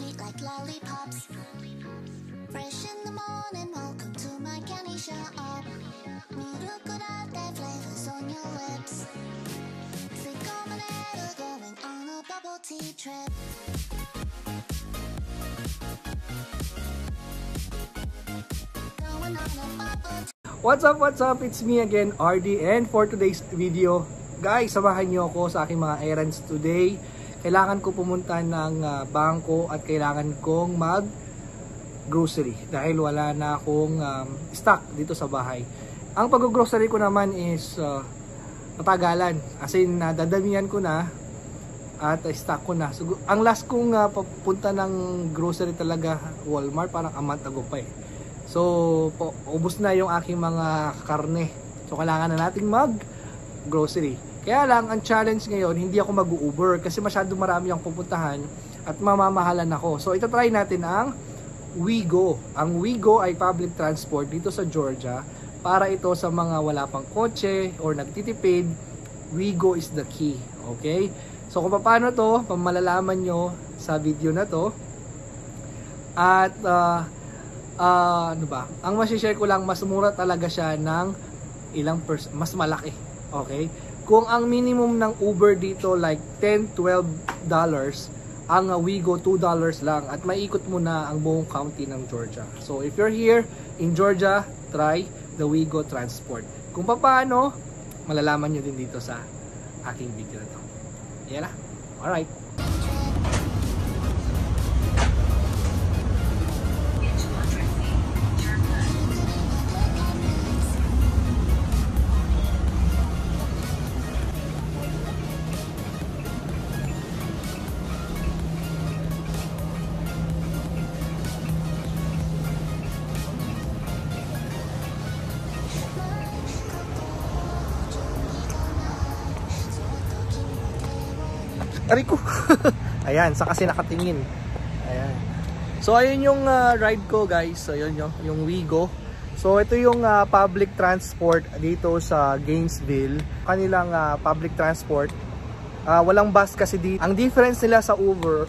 sweet like lollipops. Fresh in the morning, welcome to my candy shop. Murukurate flavors on your lips. Sikomanero going on a bubble tea trip. Going on a bubble tea. What's up? It's me again, RD, and for today's video, guys, samahan niyo ako sa aking mga errands today. Kailangan ko pumunta ng bangko at kailangan kong mag-grocery dahil wala na akong stock dito sa bahay. Ang pag-grocery ko naman is matagalan, as in dadamihan ko na at stock ko na. So, ang last kong papunta ng grocery talaga, Walmart, parang a month ago pa eh. So, ubos na yung aking mga karne. So, kailangan na nating mag-grocery. Kaya lang, ang challenge ngayon, hindi ako mag-Uber kasi masyado marami ang pupuntahan at mamamahalan ako. So, itatry natin ang Wigo. Ang Wigo ay public transport dito sa Georgia. Para ito sa mga wala pang kotse or nagtitipid, Wigo is the key. Okay? So, kung paano to, pamalalaman nyo sa video na to. At, ano ba? Ang masishare ko lang, mas mura talaga siya ng mas malaki. Okay? Kung ang minimum ng Uber dito like $10-12, ang Wigo $2 lang at maiikot mo na ang buong county ng Georgia. So if you're here in Georgia, try the Wigo transport. Kung paano, malalaman nyo din dito sa aking video na to. Yan na. Alright. Aray ko. Ayan, sa kasi nakatingin. Ayan. So ayun yung ride ko, guys. So yun yung Wigo. So ito yung public transport dito sa Gainesville. Kanilang public transport. Walang bus kasi dito. Ang difference nila sa Uber.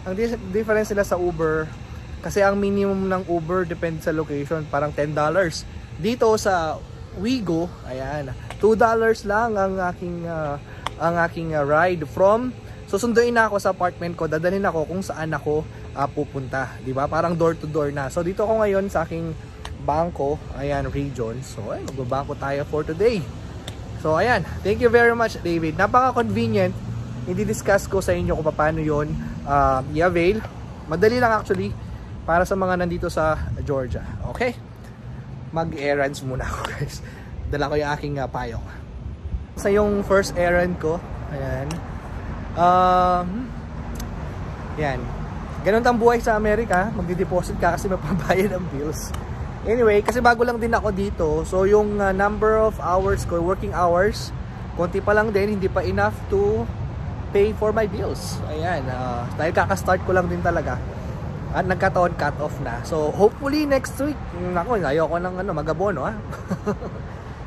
Ang difference nila sa Uber kasi ang minimum ng Uber depende sa location, parang $10. Dito sa Wigo, ayan, $2 lang ang aking ride from, susunduin na ako sa apartment ko, dadalhin ako kung saan ako pupunta, di ba? Parang door to door na. So dito ako ngayon sa aking bangko, ayan, region. So ay, magbabangko tayo for today. So ayan, thank you very much, David. Napaka-convenient. I-discuss ko sa inyo kung paano yon i-avail. Madali lang actually para sa mga nandito sa Georgia. Okay? Mag-errands muna ako, guys. Dala ko yung aking payong. Sa yung first errand ko, ayan. Yan. Ganun ang buhay sa Amerika, magdi-deposit ka kasi mapabayad ang bills. Anyway, kasi bago lang din ako dito, so yung number of hours ko, working hours, konti pa lang din, hindi pa enough to pay for my bills. Ayan, dahil kaka-start ko lang din talaga. At nagkataon cut off na. So hopefully next week, nako, ayoko ng mag-abono ha.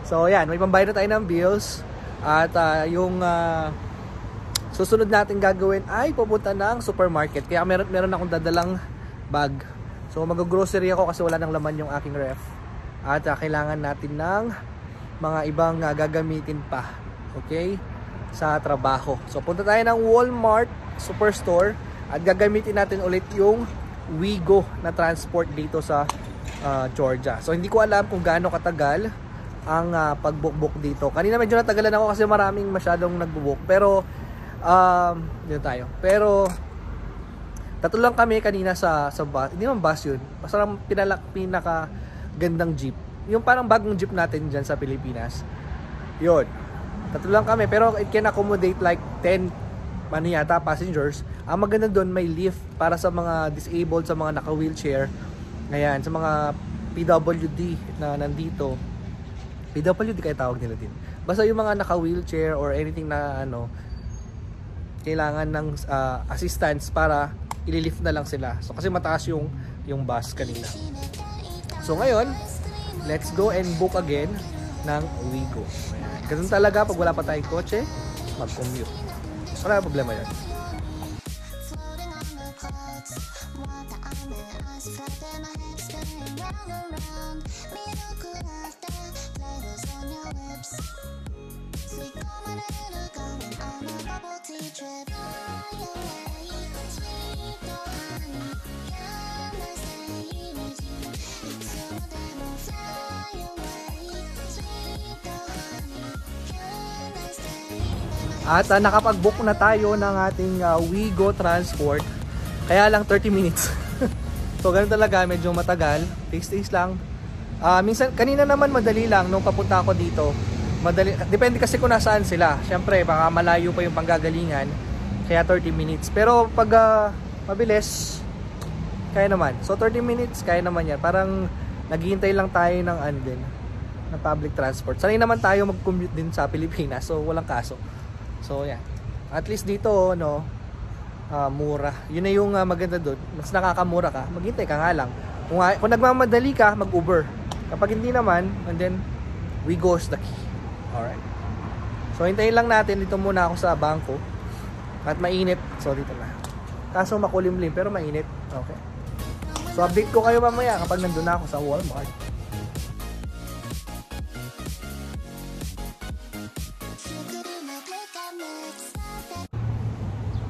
So ayan, may pambayad na tayo ng bills. At yung susunod natin gagawin ay pupunta ng supermarket. Kaya meron akong dadalang bag. So mag-grocery ako kasi wala nang laman yung aking ref. At kailangan natin ng mga ibang gagamitin pa. Okay? Sa trabaho. So punta tayo ng Walmart Superstore at gagamitin natin ulit yung Wigo na transport dito sa Georgia. So hindi ko alam kung gaano katagal ang pag-book dito. Kanina medyo natagalan ako kasi maraming masyadong nag-book. Pero dito tayo. Pero tatlo lang kami kanina sa bus. Hindi naman bus yun. Basta pinaka gandang jeep. Yung parang bagong jeep natin dyan sa Pilipinas. Yun. Tatlo lang kami. Pero it can accommodate like 10 yata passengers. Ang maganda doon may lift para sa mga disabled, sa mga naka-wheelchair. Ngayon, sa mga PWD na nandito. PWD kaya tawag nila din. Basta yung mga naka-wheelchair or anything na kailangan ng assistance para ililift na lang sila. So kasi mataas yung bus kanina. So ngayon, let's go and book again ng Wigo. Ganun talaga pag wala pa tayong kotse, mag-commute. Wala problema yan. Floating on the clouds. At nakapag-book na tayo ng ating Wigo Transport. Kaya lang 30 minutes. So ganun talaga, medyo matagal. Taste lang. Minsan, kanina naman madali lang nung papunta ako dito. Madali, depende kasi kung nasaan sila. Siyempre, baka malayo pa yung panggagalingan. Kaya 30 minutes. Pero pag mabilis, kaya naman. So 30 minutes, kaya naman yan. Parang naghihintay lang tayo ng ng public transport. Sanay naman tayo mag-commute din sa Pilipinas. So walang kaso. So yan. At least dito, no, mura. Yun na yung maganda doon. Mas nakakamura ka. Maghintay ka nga lang. Kung nagmamadali ka, mag-Uber. Kapag hindi naman, and then Wigo is the key. Alright. So hintayin lang natin. Dito muna ako sa bangko. At mainit. So dito na. Kaso makulimlim pero mainit. Okay. So update ko kayo mamaya kapag nandun na ako sa Walmart.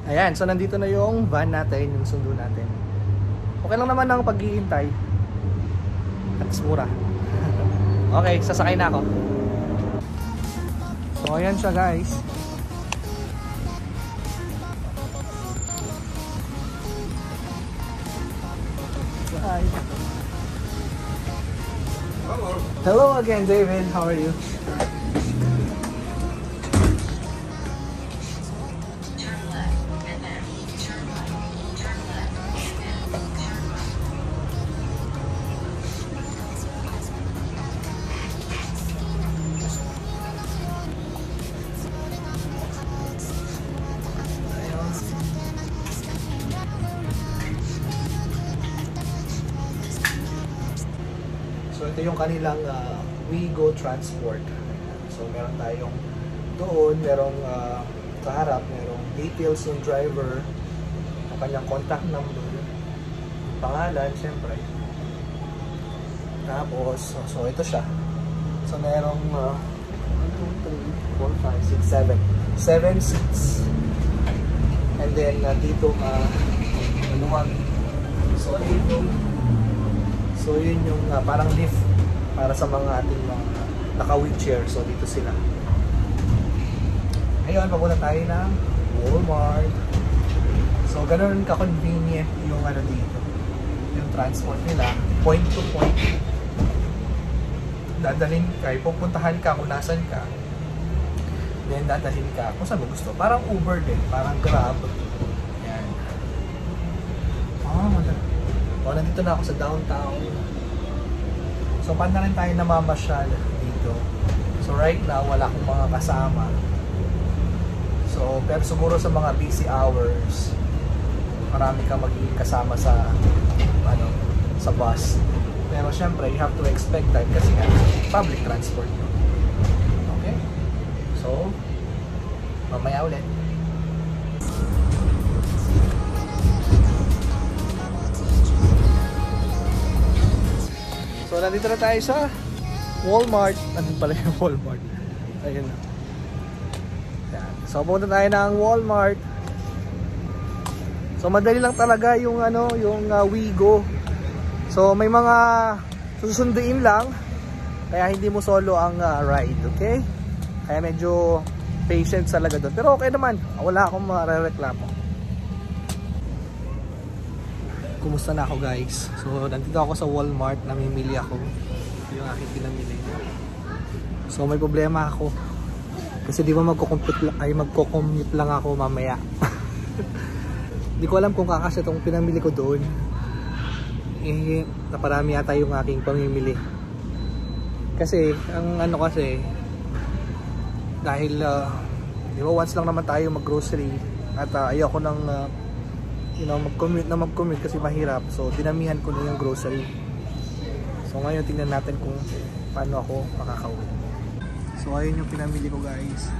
Ayan, so nandito na yung van natin, yung sundo natin. Okay lang naman ang pag-iintay. At mura. Okay, sasakay na ako. So ayan siya guys. Hi. Hello again, David. How are you? So ito yung kanilang Wigo Transport. So meron tayong doon, merong sa harap, merong details ng driver, ang kanyang contact number, pangalan, syempre. Tapos, so ito siya. So merong 1, 2, 3, 4, 5, 6, 7 seats. And then dito maluwag. So ito, so yun yung parang lift para sa mga ating naka-wheelchair. So dito sila. Ngayon, papunta tayo ng Walmart. So ganoon ka-convenient yung dito. Yung transport nila, point to point. Dadalhin ka, pupuntahan ka kung nasan ka. Then dadalhin ka kung saan mo gusto. Parang Uber din, parang Grab. Yan. Nandito na ako sa downtown. So, paano na rin tayo namamasyal dito. So, right now, wala akong mga kasama. So, pero siguro sa mga busy hours, marami kang magiging kasama sa sa bus. Pero, syempre, you have to expect that kasi nga, public transport yun. Okay? So, mamaya ulit. So, nandito na tayo sa Walmart. Nandito pala yung Walmart. Ayun. Yan. So, pumunta tayo ng Walmart. So, madali lang talaga yung yung Wigo. So, may mga susunduin lang. Kaya hindi mo solo ang ride, okay? Kaya medyo patient talaga doon. Pero okay naman. Wala akong marereklamo. Kumusta na ako guys? So nandito ako sa Walmart, namimili ako yung aking pinamili. So may problema ako kasi di ba magko-commute lang ako mamaya. Di ko alam kung kakasya itong pinamili ko doon. Naparami yata yung aking pamimili kasi ang kasi dahil di ba once lang naman tayo mag-grocery at ayoko nang mag-commute kasi mahirap. So, dinamihan ko na yung grocery. So, ngayon tingnan natin kung paano ako makakauwi. So, ayun yung pinamili ko guys.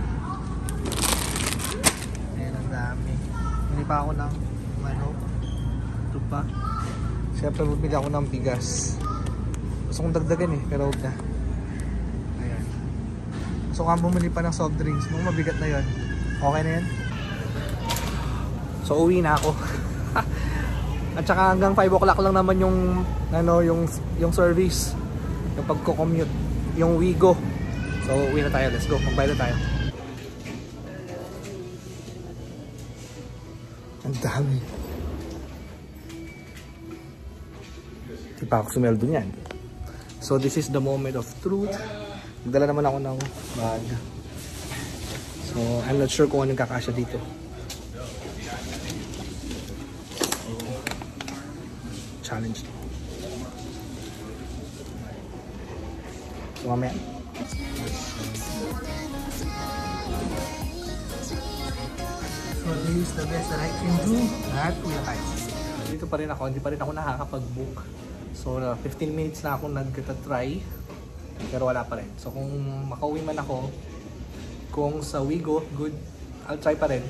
Ayan, ang dami. Bili pa ako ng manok. Ito pa. Siyempre, bumili ako ng bigas. Gusto kong dagdagan pero huwag na. Ayan. So, kung bumili pa ng soft drinks, nung mabigat na yun, okay na yan. So, uwi na ako. At saka hanggang 5 o'clock lang naman yung yung service, yung pagko-commute, yung Wigo. So uwi na tayo, let's go, magbayad na tayo. Ang dami. Di pa ako sumelo dun yan. So this is the moment of truth. Nagdala naman ako ng bag. So I'm not sure kung anong kakasya dito. Challenge to. So mamaya. So this is the best that I can do. At kuya tayo. Dito pa rin ako, hindi pa rin ako nakakapag-book. So 15 minutes na ako nag-try. Pero wala pa rin. So kung makauwi man ako, kung sa Wigo, good, I'll try pa rin.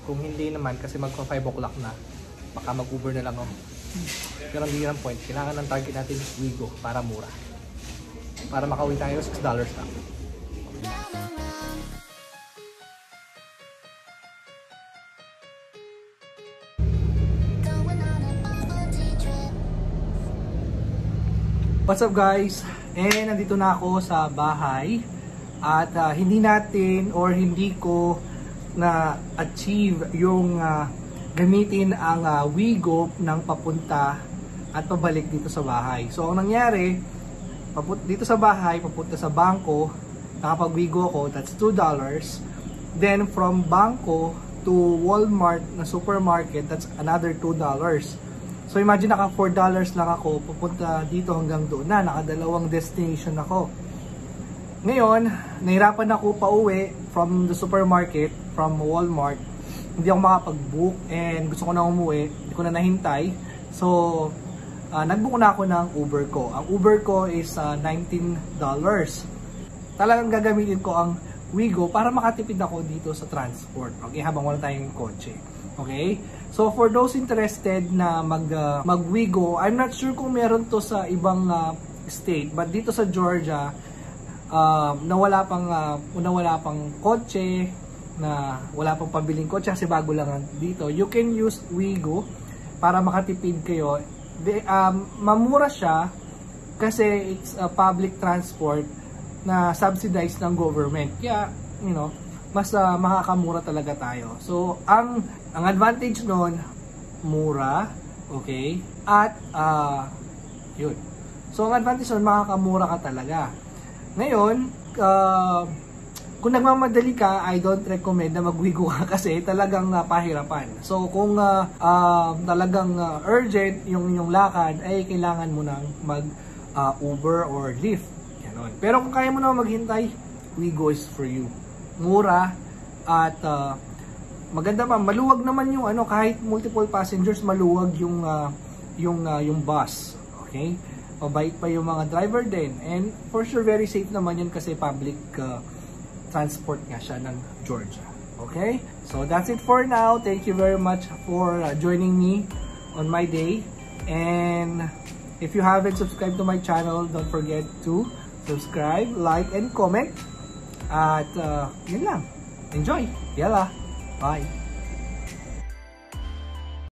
Kung hindi naman, kasi magpa 5 o'clock na, baka mag-Uber na lang ako. Pero hindi yan point. Kailangan ng target natin is Wigo para mura. Para makauwi tayo, $6 lang. What's up guys? Nandito na ako sa bahay. At hindi natin or hindi ko na-achieve yung gamitin ang Wigo ng papunta at pabalik dito sa bahay. So ang nangyari, dito sa bahay, papunta sa bangko, nakapag-Wigo ako, that's $2. Then from bangko to Walmart na supermarket, that's another $2. So imagine naka $4 lang ako, pupunta dito hanggang doon na, nakadalawang destination ako. Ngayon, nahirapan ako pauwi from the supermarket, from Walmart. Hindi ako makapag-book and gusto ko na umuwi, hindi ko na nahintay. So, nag-book na ako ng Uber ko. Ang Uber ko is $19. Talagang gagamitin ko ang Wigo para makatipid ako dito sa transport. Okay, habang wala tayong kotse. Okay? So for those interested na mag-Wigo, I'm not sure kung meron to sa ibang state, but dito sa Georgia, na wala pang kotse, na wala pang pabiling kotse kasi bago lang dito, you can use Wigo para makatipid kayo. Mamura siya kasi it's a public transport na subsidized ng government. Kaya, you know, mas makakamura talaga tayo. So, ang advantage nun, mura, okay? At, yun. So, ang advantage nun, makakamura ka talaga. Ngayon, kung nagmamadali ka, I don't recommend na mag-Wigo ka kasi talagang pahirapan. So, kung talagang urgent yung lakad, ay kailangan mo nang mag-Uber or Lyft. Ganon. Pero kung kaya mo na maghintay, Wigo is for you. Mura at maganda pa, maluwag naman yung kahit multiple passengers, maluwag yung bus. Okay? Mabait pa yung mga driver din, and for sure very safe naman yun kasi public transport nga siya ng Georgia. Okay? So that's it for now. Thank you very much for joining me on my day, and if you haven't subscribed to my channel, don't forget to subscribe, like, and comment. At yun lang. Enjoy! Yala! Bye!